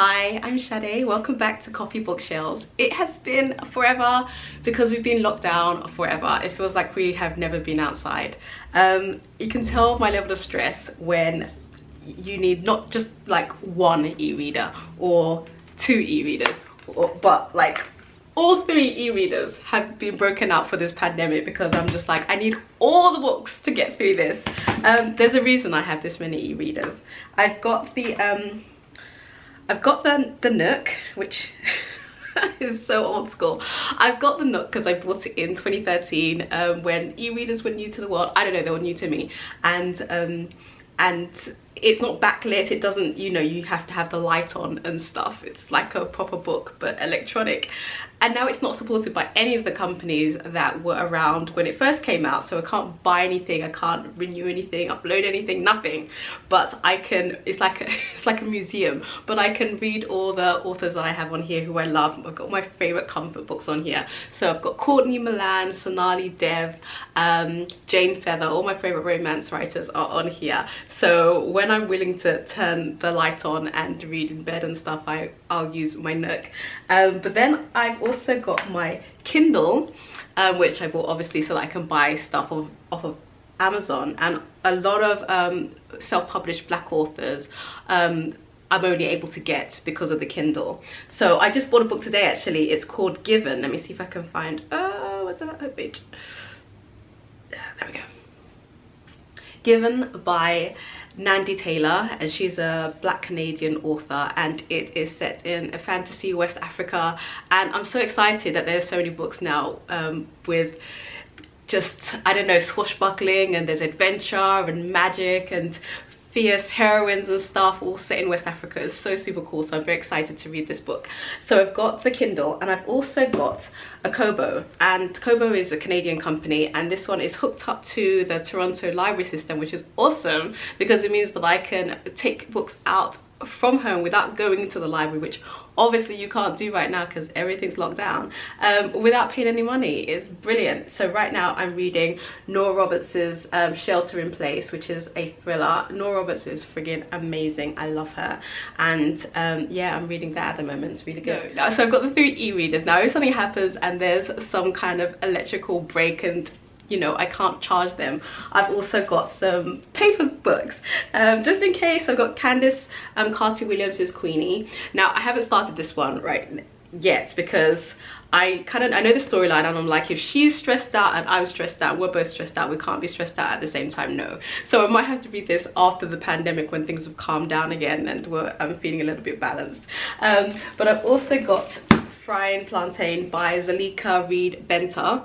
Hi, I'm Sade. Welcome back to Coffee Bookshelves. It has been forever because we've been locked down forever. It feels like we have never been outside. You can tell my level of stress when you need not just like one e-reader or two e-readers, but like all three e-readers have been broken out for this pandemic because I'm just like, I need all the books to get through this. There's a reason I have this many e-readers. I've got the Nook, which is so old school. I've got the Nook because I bought it in 2013 when e-readers were new to the world. I don't know, they were new to me, and it's not backlit. It doesn't, you know, you have to have the light on and stuff. It's like a proper book but electronic. And now it's not supported by any of the companies that were around when it first came out, so I can't buy anything, I can't renew anything, upload anything, nothing. But I can, it's like a museum, but I can read all the authors that I have on here who I love. I've got my favorite comfort books on here. So I've got Courtney Milan, Sonali Dev, Jane Feather, all my favorite romance writers are on here. So when I'm willing to turn the light on and read in bed and stuff, I'll use my Nook. But then I've also got my Kindle, which I bought obviously so that I can buy stuff off of Amazon, and a lot of self-published Black authors I'm only able to get because of the Kindle. So I just bought a book today actually. It's called Given. Let me see if I can find, what's that page? There we go. Given by Nandi Taylor, and she's a Black Canadian author, and it is set in a fantasy West Africa, and I'm so excited that there's so many books now with just, I don't know, swashbuckling, and there's adventure and magic and fierce heroines and stuff all set in West Africa. It's so super cool, so I'm very excited to read this book. So I've got the Kindle, and I've also got a Kobo, and Kobo is a Canadian company, and this one is hooked up to the Toronto library system, which is awesome because it means that I can take books out from home without going to the library, which obviously you can't do right now because everything's locked down, without paying any money. It's brilliant. So right now I'm reading Nora Roberts' Shelter in Place, which is a thriller. Nora Roberts is friggin' amazing. I love her, and yeah, I'm reading that at the moment. It's really good. So I've got the 3 e-readers now. If something happens and there's some kind of electrical break and you know I can't charge them, I've also got some paper books just in case. I've got Candice Carty-Williams' Queenie. Now I haven't started this one right yet because I know the storyline, and I'm like, if she's stressed out and I'm stressed out, we're both stressed out, we can't be stressed out at the same time, no. So I might have to read this after the pandemic when things have calmed down again and I'm feeling a little bit balanced. But I've also got Frying Plantain by Zalika Reed Benter,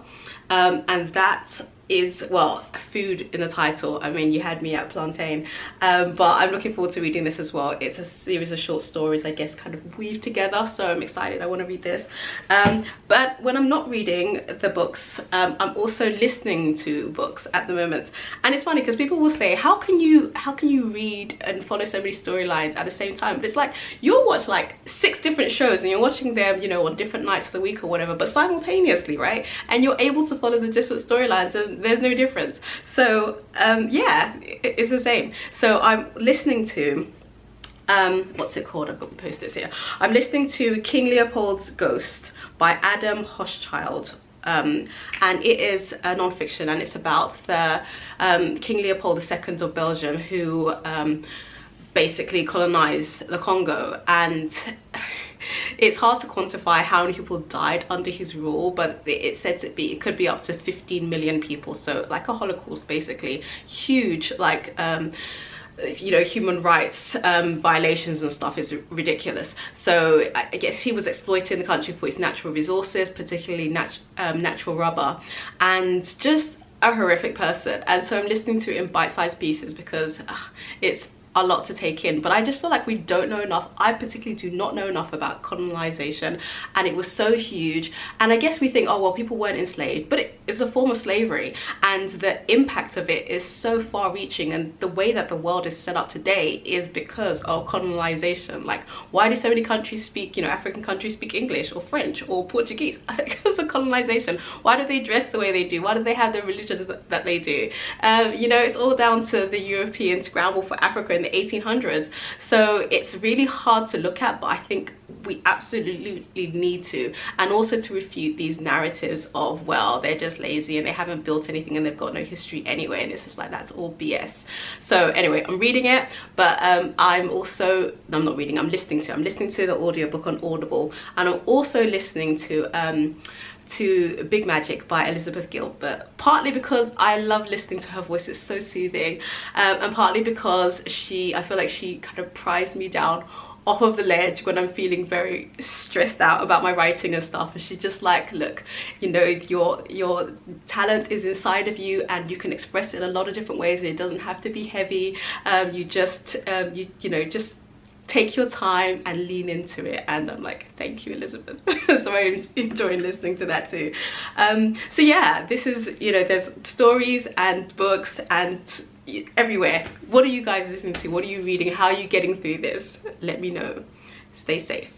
and that is, well, food in the title. I mean, you had me at plantain, but I'm looking forward to reading this as well. It's a series of short stories, I guess, kind of weaved together, so I'm excited. I want to read this. But when I'm not reading the books, I'm also listening to books at the moment. And it's funny because people will say, how can you read and follow so many storylines at the same time? But it's like, you'll watch like 6 different shows and you're watching them, you know, on different nights of the week or whatever, but simultaneously, right? And you're able to follow the different storylines, and there's no difference. So yeah, it's the same. So I'm listening to what's it called? I've got the post-its here. I'm listening to King Leopold's Ghost by Adam Hochschild, and it is a non-fiction, and it's about the King Leopold II of Belgium, who basically colonized the Congo, and it's hard to quantify how many people died under his rule, but it's said to be, it could be up to 15 million people, so like a Holocaust basically. Huge, like you know, human rights violations and stuff is ridiculous. So I guess he was exploiting the country for its natural resources, particularly natural rubber, and just a horrific person. And so I'm listening to it in bite-sized pieces because it's a lot to take in, but I just feel like we don't know enough. I particularly do not know enough about colonization, and it was so huge. And I guess we think, oh well, people weren't enslaved, but it's a form of slavery, and the impact of it is so far reaching, and the way that the world is set up today is because of colonization. Like, why do so many countries speak, you know, African countries speak English or French or Portuguese? Because of colonization? Why do they dress the way they do? Why do they have the religions that they do? You know, it's all down to the European scramble for Africa in the 1800s. So it's really hard to look at, but I think we absolutely need to, and also to refute these narratives of, well, they're just lazy and they haven't built anything and they've got no history anyway, and it's just like, that's all BS. So anyway, I'm reading it, but I'm not reading, I'm listening to the audiobook on Audible, and I'm also listening to Big Magic by Elizabeth Gilbert, partly because I love listening to her voice, it's so soothing, and partly because I feel like she kind of pries me down off of the ledge when I'm feeling very stressed out about my writing and stuff. And she's just like, look, you know, your talent is inside of you and you can express it in a lot of different ways. It doesn't have to be heavy. You just you know, just take your time and lean into it. And I'm like, thank you, Elizabeth. So I'm enjoying listening to that too. So yeah, this is, you know, there's stories and books and everywhere. What are you guys listening to? What are you reading? How are you getting through this? Let me know. Stay safe.